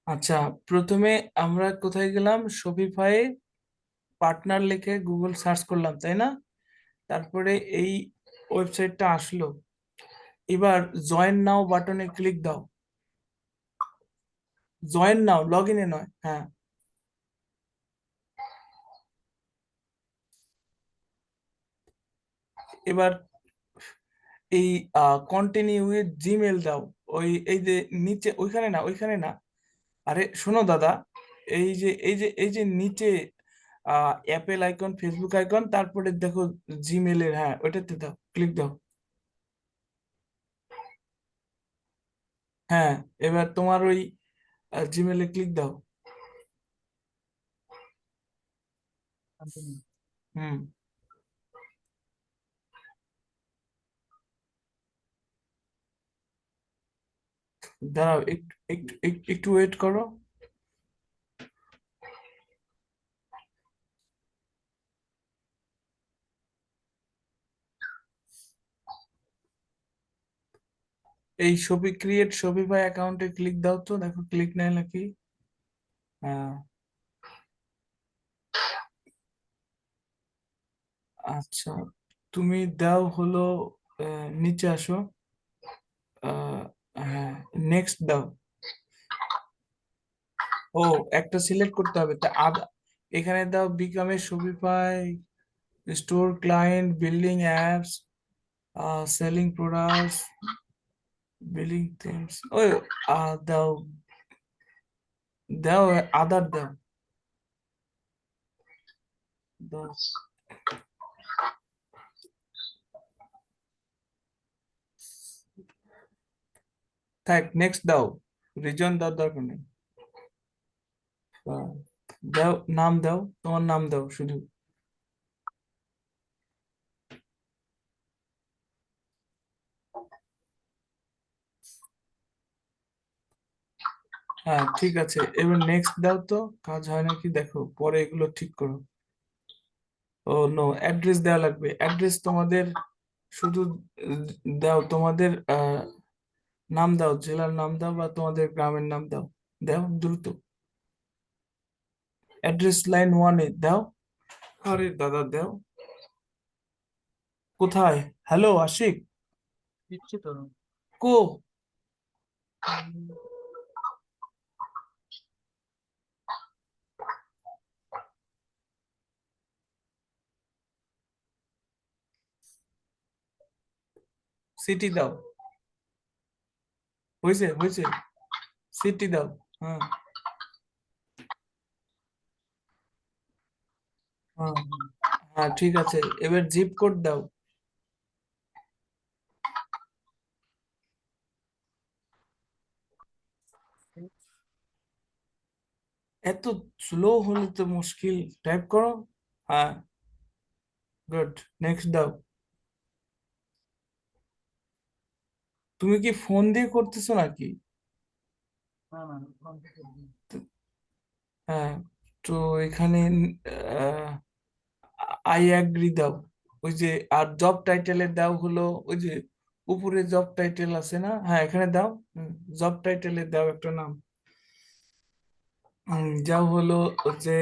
আচ্ছা, প্রথমে আমরা কোথায় গেলাম? শপিফাই পার্টনার লিখে গুগল সার্চ করলাম, তাই না? তারপরে এই ওয়েবসাইটটা আসলো। এবার জয়েন নাও বাটনে ক্লিক দাও। জয়েন নাও, লগ ইনে নয়, হ্যাঁ। এবার এই কন্টিনিউ উইথ জিমেল দাও। ওই এই যে নিচে, ওইখানে না, ওইখানে না। আরে শোনো দাদা, এই যে নিচে অ্যাপেল আইকন, ফেসবুক আইকন, তারপরে দেখো জিমেলের, হ্যাঁ ওইটাতে দাও, ক্লিক দাও। হ্যাঁ, এবার তোমার ওই জিমেলে ক্লিক দাও। হুম। দাঁড়াও, একটু একটু একটু একটু ওয়েট করো। এই ক্রিয়েট শপিফাই অ্যাকাউন্টে ক্লিক দাও, তো দেখো ক্লিক নেয় নাকি। হ্যাঁ। আচ্ছা, তুমি দাও হলো, নিচে আসো। আহ, হ্যাঁ, নেক্সট দাও। ও, একটা সিলেক্ট করতে হবে তা এখানে দাও become a Shopify store client, building apps, selling products, billing themes, ওই দাও, দাও আদার দাও, দাও। থাক, নেক্সট দাও। রিজন দাও, দরকার নেই। আহ, দাও, নাম দাও, তোমার নাম দাও শুধু। হ্যাঁ ঠিক আছে, এবার নেক্সট দাও তো। কাজ হয় নাকি দেখো, পরে এগুলো ঠিক করো। ও নো, অ্যাড্রেস দেওয়া লাগবে, অ্যাড্রেস তোমাদের শুধু আহ, দাও তোমাদের নাম দাও, জেলার নাম দাও বা তোমাদের গ্রামের নাম দাও। দাও দ্রুত। অ্যাড্রেস লাইন ওয়ানে দাও। আরে দাদা দাও। কোথায়? হ্যালো আশিক। দিচ্ছি তো। কো? সিটি দাও। হয়েছে হয়েছে, সিটি দাও। হ্যাঁ হ্যাঁ হ্যাঁ, ঠিক আছে। এবার জিপ কোড দাও। এত স্লো হলে তো মুশকিল। টাইপ করো। হ্যাঁ, গুড। নেক্সট দাও। তুমি কি ফোন দিয়ে করতেছো নাকি? তো- হ্যাঁ, তো এখানে আই অ্যাগ্রি দাও। ওই যে, আর জব টাইটেলের দাও হলো, ওই যে উপরে জব টাইটেল আছে না, হ্যাঁ এখানে দাও। জব টাইটেলের দাও একটা নাম। যাও হলো যে,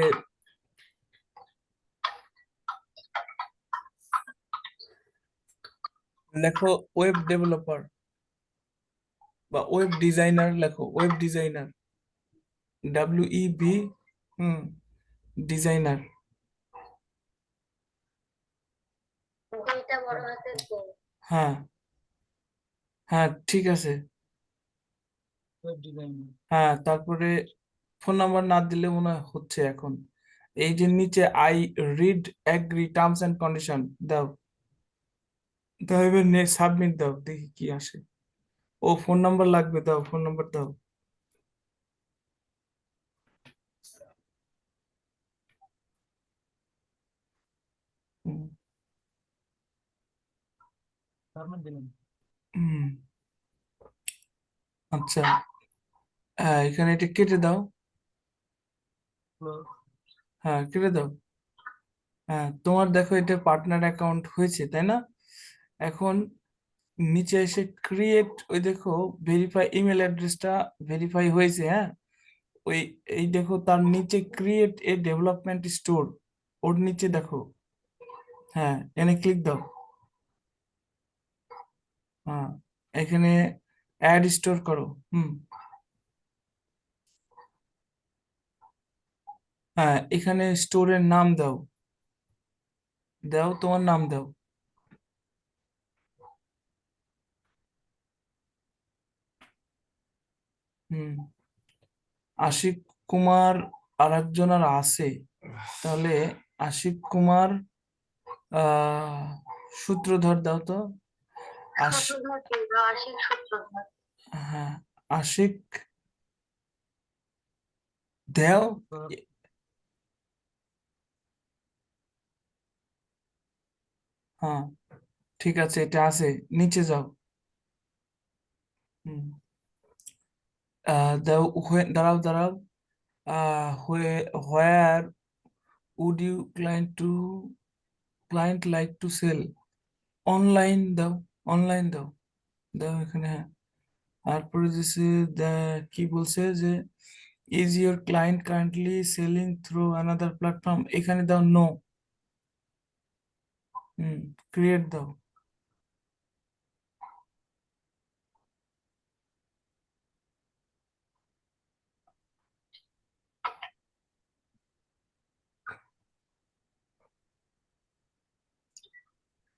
লেখো ওয়েব ডেভেলপার বা ওয়েব ডিজাইনার, লেখো ওয়েব ডিজাইনার, WEB। হুম, ডিজাইনার। হ্যাঁ হ্যাঁ ঠিক আছে। হ্যাঁ, তারপরে ফোন নাম্বার না দিলে মনে হয় হচ্ছে এখন। এই যে নিচে I read agree terms and condition দাও। দাও, এবার সাবমিট দাও, দেখি কি আসে। ও, ফোন নাম্বার লাগবে, দাও ফোন নাম্বার দাও। হুম, হুম, আচ্ছা। হ্যাঁ, এখানে এটা কেটে দাও। হ্যাঁ কেটে দাও। হ্যাঁ, তোমার দেখো এটা পার্টনার অ্যাকাউন্ট হয়েছে, তাই না? এখন নিচে এসে ক্রিয়েট, ওই দেখো ভেরিফাই ইমেল অ্যাড্রেসটা ভেরিফাই হয়েছে, হ্যাঁ। ওই এই দেখো তার নিচে ক্রিয়েট এ ডেভেলপমেন্ট স্টোর, ওর নিচে দেখো। হ্যাঁ, এনে ক্লিক দাও। হ্যাঁ, এখানে অ্যাড স্টোর করো। হুম। হ্যাঁ, এখানে স্টোরের নাম দাও, দাও তোমার নাম দাও। হুম। আশিক কুমার আর একজন আর আছে, তাহলে আশিক কুমার আহ সূত্রধর দাও তো। সূত্রধর কে? আশিক সূত্রধর। হ্যাঁ, আশিক দেও। হ্যাঁ, ঠিক আছে, এটা আছে। নিচে যাও। হুম। দাও, দাঁড়াও দাঁড়াও। Where would you client like to sell? Online দাও, অনলাইন দাও, দাও এখানে। হ্যাঁ, তারপরে যে কি বলছে যে is your client currently selling through another platform, এখানে দাও নো। হুম, ক্রিয়েট দাও।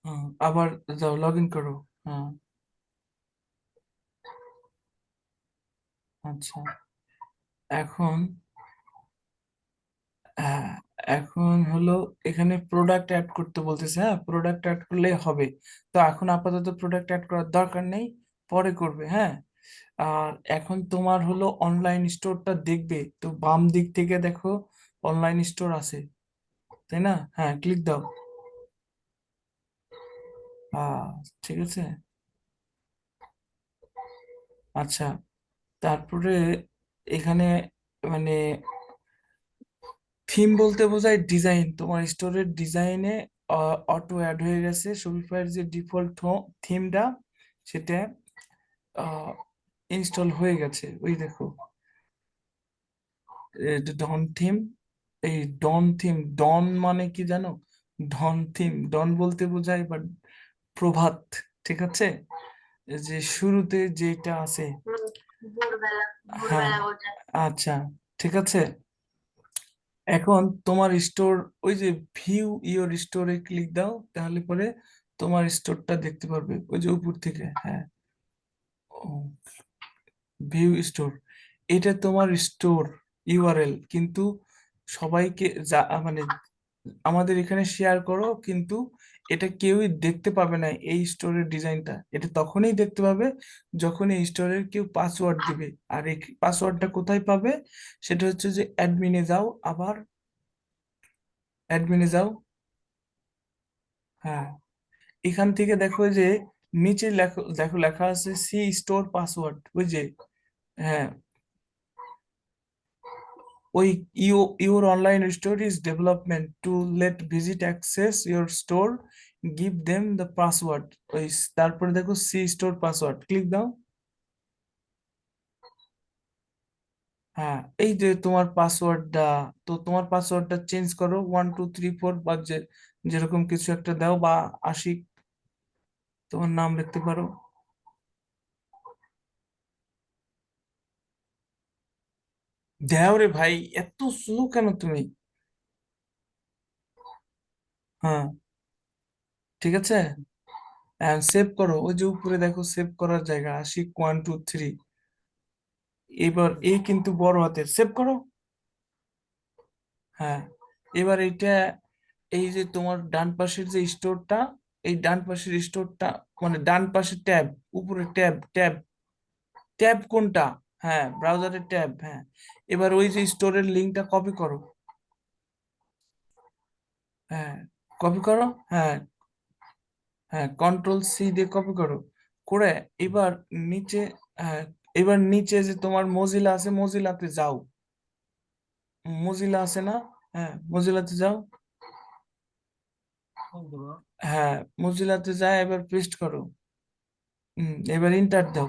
হ্যাঁ, আবার যাও, লগ ইন করো। হ্যাঁ। আচ্ছা, এখন হ্যাঁ, এখন হলো এখানে প্রোডাক্ট অ্যাড করতে বলতেছে। হ্যাঁ, প্রোডাক্ট অ্যাড করলে হবে। তো এখন আপাতত প্রোডাক্ট অ্যাড করার দরকার নেই, পরে করবে। হ্যাঁ, আর এখন তোমার হলো অনলাইন স্টোরটা দেখবে তো বাম দিক থেকে দেখো অনলাইন স্টোর আছে, তাই না? হ্যাঁ, ক্লিক দাও। আহ ঠিক আছে। আচ্ছা, তারপরে এখানে মানে থিম বলতে বোঝায় ডিজাইন, তোমার স্টোরের ডিজাইনে অটো অ্যাড হয়ে গেছে শপিফাইয়ের যে ডিফল্ট থিমটা, সেটা ইনস্টল হয়ে গেছে। ওই দেখো ডন থিম। এই ডন থিম, ডন মানে কি জানো? ডন থিম, ডন বলতে বোঝায় বাট প্রভাত, ঠিক আছে? এই যে শুরুতে যেটা আছে। ভোরবেলা, হ্যাঁ, ভোরবেলা বোঝায়। আচ্ছা, ঠিক আছে। এখন তোমার স্টোর, ওই যে ভিউ ইওর স্টোরে ক্লিক দাও, তাহলে পরে তোমার স্টোরটা দেখতে পারবে ওই যে উপর থেকে। হ্যাঁ, ভিউ স্টোর, এটা তোমার স্টোর ইউআরএল, কিন্তু সবাইকে মানে আমাদের এখানে শেয়ার করো, কিন্তু এটা কেউই দেখতে পাবে না। এই স্টোরের ডিজাইনটা এটা তখনই দেখতে পাবে যখন এই স্টোরের কেউ পাসওয়ার্ড দিবে। আর এই পাসওয়ার্ডটা কোথায় পাবে? সেটা হচ্ছে যে অ্যাডমিনে যাও, আবার অ্যাডমিনে যাও। হ্যাঁ, এখান থেকে দেখো যে নিচে লেখো, দেখো লেখা আছে সি স্টোর পাসওয়ার্ড, ওই যে। হ্যাঁ, ওই your online store is development to let visit access your store, give them the password। ওই তারপরে দেখো সি স্টোর পাসওয়ার্ড, ক্লিক দাও। হ্যাঁ, এই যে তোমার পাসওয়ার্ডটা, তো তোমার পাসওয়ার্ডটা চেঞ্জ করো, 1 2 3 4 বা যে যেরকম কিছু একটা দাও, বা আশিক তোমার নাম লিখতে পারো। দেও রে ভাই, এত স্লো কেন তুমি? হ্যাঁ, ঠিক আছে। সেভ করো, ওই যে উপরে দেখো সেভ করার জায়গা, আশিক 1 2 3। এবার এ কিন্তু বড় হাতের, সেভ করো। হ্যাঁ, এবার এটা, এই যে তোমার ডান পাশের যে স্টোরটা, এই ডান পাশের স্টোরটা, মানে ডান পাশের ট্যাব, উপরে ট্যাব, ট্যাব, ট্যাব কোনটা? হ্যাঁ, ব্রাউজারের ট্যাব। হ্যাঁ, এবার ওই যে স্টোরের লিঙ্কটা কপি করো। হ্যাঁ, কপি করো। হ্যাঁ, হ্যাঁ, কন্ট্রোল সি দিয়ে কপি করো, করে এবার নিচে, হ্যাঁ, এবার নিচে যে তোমার মজিলা আছে, মজিলাতে যাও। মজিলা আছে না? হ্যাঁ, মজিলাতে যাও। হ্যাঁ, মজিলাতে যায়, এবার পেস্ট করো। এবার ইন্টার দাও।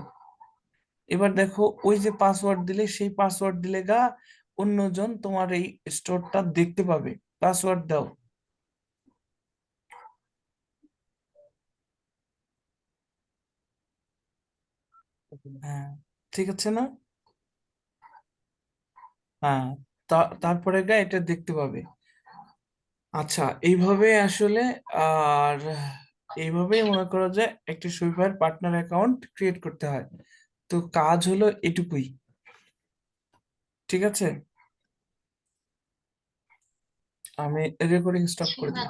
এবার দেখো ওই যে পাসওয়ার্ড দিলে, সেই পাসওয়ার্ড দিলে গা অন্যজন তোমার এই স্টোরটা দেখতে পাবে। পাসওয়ার্ড দাও। হ্যাঁ, ঠিক আছে না? হ্যাঁ, তারপরে গা এটা দেখতে পাবে। আচ্ছা, এইভাবে আসলে আর এইভাবেই মনে করো যে একটা শপিফাই পার্টনার অ্যাকাউন্ট ক্রিয়েট করতে হয়। তো কাজ হলো এটুকুই। ঠিক আছে, আমি রেকর্ডিং স্টপ করে দিই।